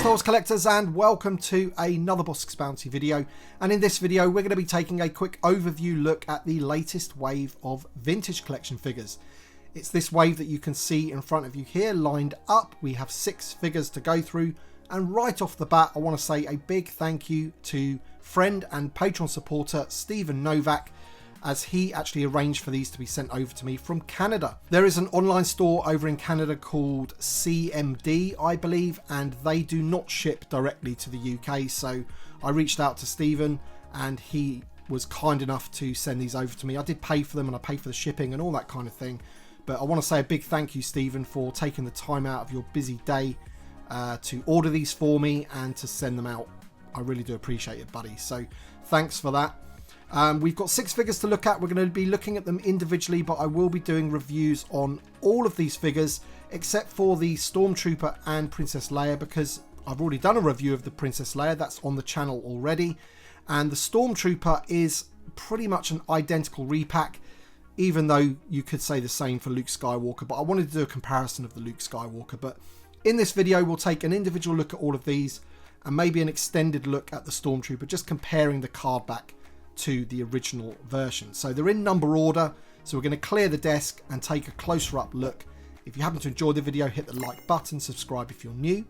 Bossk collectors, and welcome to another Bossk Bounty video. And in this video we're going to be taking a quick overview look at the latest wave of vintage collection figures. It's this wave that you can see in front of you here lined up. We have 6 figures to go through, and right off the bat I want to say a big thank you to friend and Patreon supporter Stephen Novak, as he actually arranged for these to be sent over to me from Canada. There is an online store over in Canada called CMD, I believe, and they do not ship directly to the UK. So I reached out to Stephen and he was kind enough to send these over to me. I did pay for them and I paid for the shipping and all that kind of thing. But I want to say a big thank you, Stephen, for taking the time out of your busy day to order these for me and to send them out. I really do appreciate it, buddy. So thanks for that. We've got 6 figures to look at. We're going to be looking at them individually, but I will be doing reviews on all of these figures except for the Stormtrooper and Princess Leia, because I've already done a review of the Princess Leia. That's on the channel already, and the Stormtrooper is pretty much an identical repack, even though you could say the same for Luke Skywalker, but I wanted to do a comparison of the Luke Skywalker. But in this video we'll take an individual look at all of these and maybe an extended look at the Stormtrooper, just comparing the card back to the original version. So they're in number order, so we're going to clear the desk and take a closer up look. If you happen to enjoy the video, hit the like button, subscribe if you're new,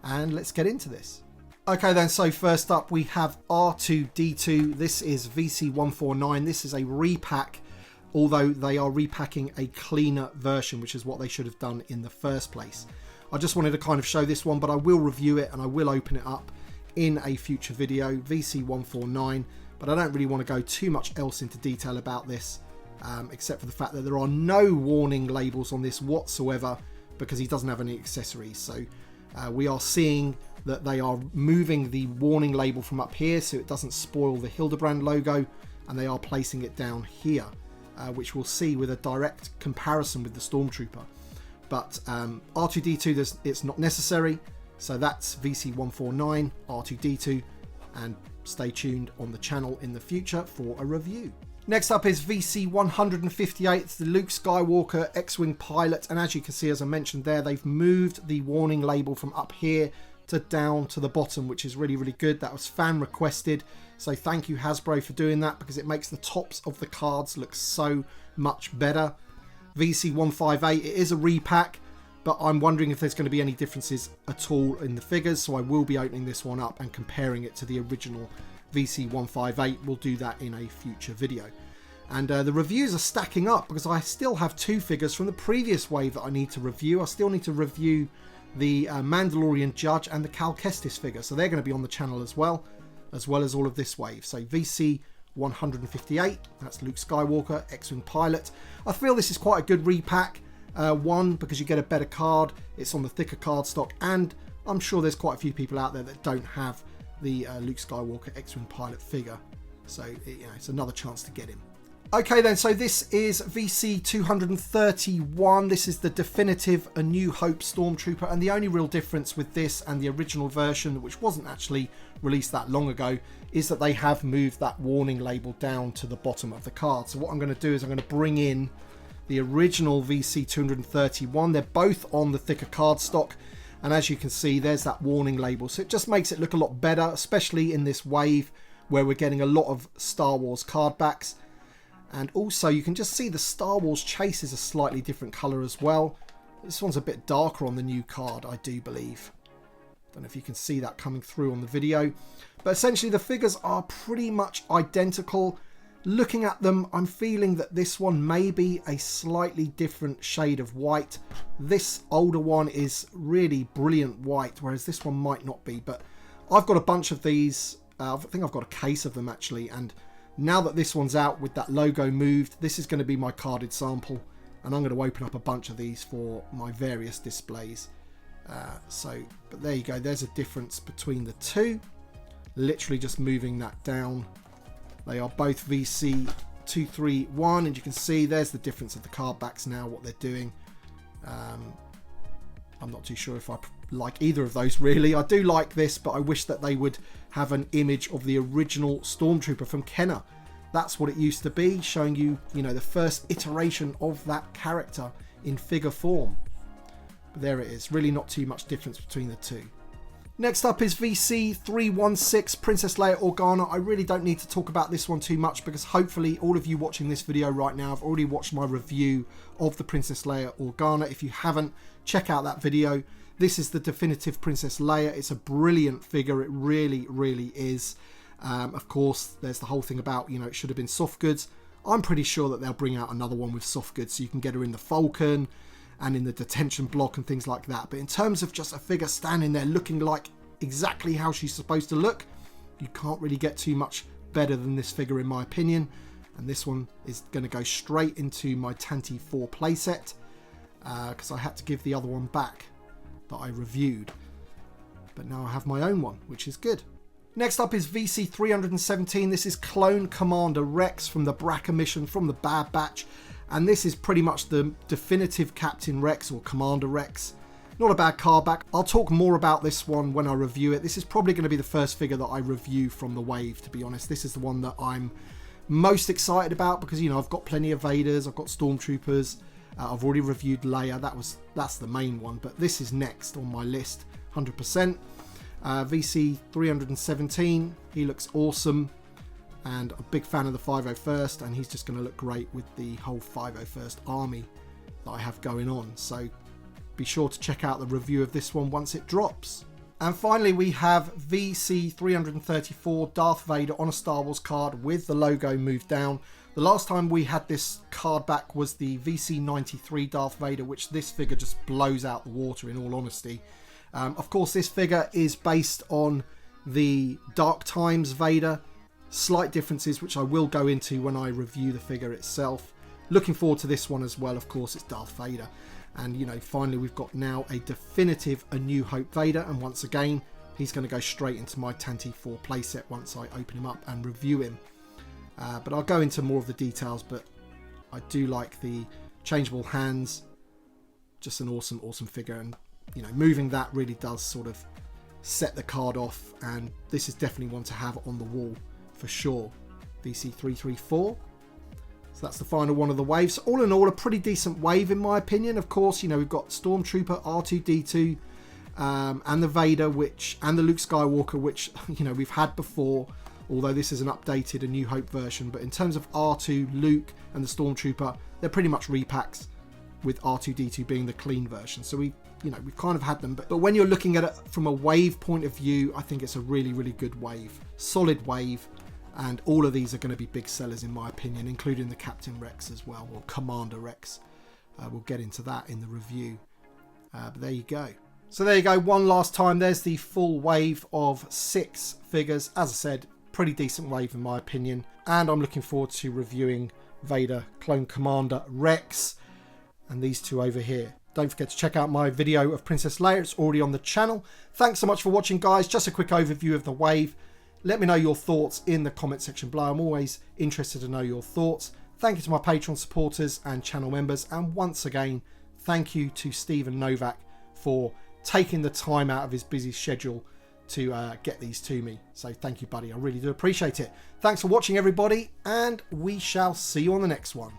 and let's get into this. Okay then, so first up we have R2-D2. This is VC149. This is a repack, although they are repacking a cleaner version, which is what they should have done in the first place. I just wanted to kind of show this one, but I will review it and I will open it up in a future video. VC149. But I don't really want to go too much else into detail about this, except for the fact that there are no warning labels on this whatsoever, because he doesn't have any accessories. So we are seeing that they are moving the warning label from up here so it doesn't spoil the Hildebrand logo, and they are placing it down here, which we'll see with a direct comparison with the Stormtrooper. But R2-D2, it's not necessary. So that's VC149, R2-D2, and stay tuned on the channel in the future for a review. Next up is VC158. It's the Luke Skywalker X-Wing pilot, and as you can see, as I mentioned there, they've moved the warning label from up here to down to the bottom, which is really, really good. That was fan requested, so thank you Hasbro for doing that, because it makes the tops of the cards look so much better. VC158, it is a repack, but I'm wondering if there's going to be any differences at all in the figures, so I will be opening this one up and comparing it to the original VC158. We'll do that in a future video. And the reviews are stacking up, because I still have 2 figures from the previous wave that I need to review. I still need to review the Mandalorian Judge and the Cal Kestis figure, so they're going to be on the channel as well as all of this wave. So VC158, that's Luke Skywalker, X-Wing pilot. I feel this is quite a good repack. One, because you get a better card, it's on the thicker card stock, and I'm sure there's quite a few people out there that don't have the Luke Skywalker X-Wing pilot figure, so it's another chance to get him. Okay then, so this is VC231. This is the definitive A New Hope Stormtrooper, and the only real difference with this and the original version, which wasn't actually released that long ago, is that they have moved that warning label down to the bottom of the card. So what I'm going to do is I'm going to bring in the original VC231. They're both on the thicker card stock, and as you can see, there's that warning label, so it just makes it look a lot better, especially in this wave where we're getting a lot of Star Wars card backs. And also you can just see the Star Wars chase is a slightly different color as well. This one's a bit darker on the new card, I do believe. Don't know if you can see that coming through on the video, but essentially the figures are pretty much identical. Looking at them, I'm feeling that this one may be a slightly different shade of white. This older one is really brilliant white, whereas this one might not be. But I've got a bunch of these. I think I've got a case of them actually. And now that this one's out with that logo moved, this is going to be my carded sample. And I'm going to open up a bunch of these for my various displays. But there you go. There's a difference between the two. Literally just moving that down. They are both VC231, and you can see there's the difference of the card backs now, what they're doing. I'm not too sure if I like either of those really. I do like this, but I wish that they would have an image of the original Stormtrooper from Kenner. That's what it used to be, showing you, the first iteration of that character in figure form. But there it is, really not too much difference between the two. Next up is VC316 Princess Leia Organa. I really don't need to talk about this one too much because hopefully all of you watching this video right now have already watched my review of the Princess Leia Organa. If you haven't, check out that video. This is the definitive Princess Leia. It's a brilliant figure. It really, really is. Of course, there's the whole thing about, you know, it should have been soft goods. I'm pretty sure that they'll bring out another one with soft goods so you can get her in the Falcon and in the detention block and things like that. But in terms of just a figure standing there looking like exactly how she's supposed to look, you can't really get too much better than this figure in my opinion. And this one is going to go straight into my Tanty 4 playset because I had to give the other one back that I reviewed. But now I have my own one, which is good. Next up is VC317. This is Clone Commander Rex from the Bracca mission from the Bad Batch. And this is pretty much the definitive Captain Rex or Commander Rex. Not a bad card back. I'll talk more about this one when I review it. This is probably going to be the first figure that I review from the wave, to be honest. This is the one that I'm most excited about because, you know, I've got plenty of Vaders, I've got Stormtroopers, I've already reviewed Leia. That's the main one, but this is next on my list, 100%. VC317, he looks awesome. And a big fan of the 501st, and he's just going to look great with the whole 501st army that I have going on. So be sure to check out the review of this one once it drops. And finally we have VC334 Darth Vader on a Star Wars card with the logo moved down. The last time we had this card back was the VC93 Darth Vader, which this figure just blows out the water in all honesty. Of course this figure is based on the Dark Times Vader. Slight differences which I will go into when I review the figure itself. Looking forward to this one as well. Of course, it's Darth Vader, and you know, finally we've got now a definitive A New Hope Vader, and once again he's going to go straight into my Tanty 4 playset once I open him up and review him. But I'll go into more of the details. But I do like the changeable hands. Just an awesome figure, and you know, moving that really does sort of set the card off, and this is definitely one to have on the wall for sure. VC334. So that's the final one of the waves. All in all, a pretty decent wave in my opinion. Of course, you know, we've got Stormtrooper, R2-D2, and the Vader, and the Luke Skywalker, which, you know, we've had before, although this is an updated A New Hope version. But in terms of R2, Luke, and the Stormtrooper, they're pretty much repacks, with R2-D2 being the clean version. So we've kind of had them, but when you're looking at it from a wave point of view, I think it's a really, really good wave. Solid wave. And all of these are going to be big sellers in my opinion, including the Captain Rex as well, or Commander Rex. We'll get into that in the review. But there you go. So there you go, one last time. There's the full wave of 6 figures. As I said, pretty decent wave in my opinion. And I'm looking forward to reviewing Vader, Clone Commander Rex, and these two over here. Don't forget to check out my video of Princess Leia. It's already on the channel. Thanks so much for watching, guys. Just a quick overview of the wave. Let me know your thoughts in the comment section below. I'm always interested to know your thoughts. Thank you to my Patreon supporters and channel members. And once again, thank you to Stephen Novak for taking the time out of his busy schedule to get these to me. So thank you, buddy. I really do appreciate it. Thanks for watching, everybody. And we shall see you on the next one.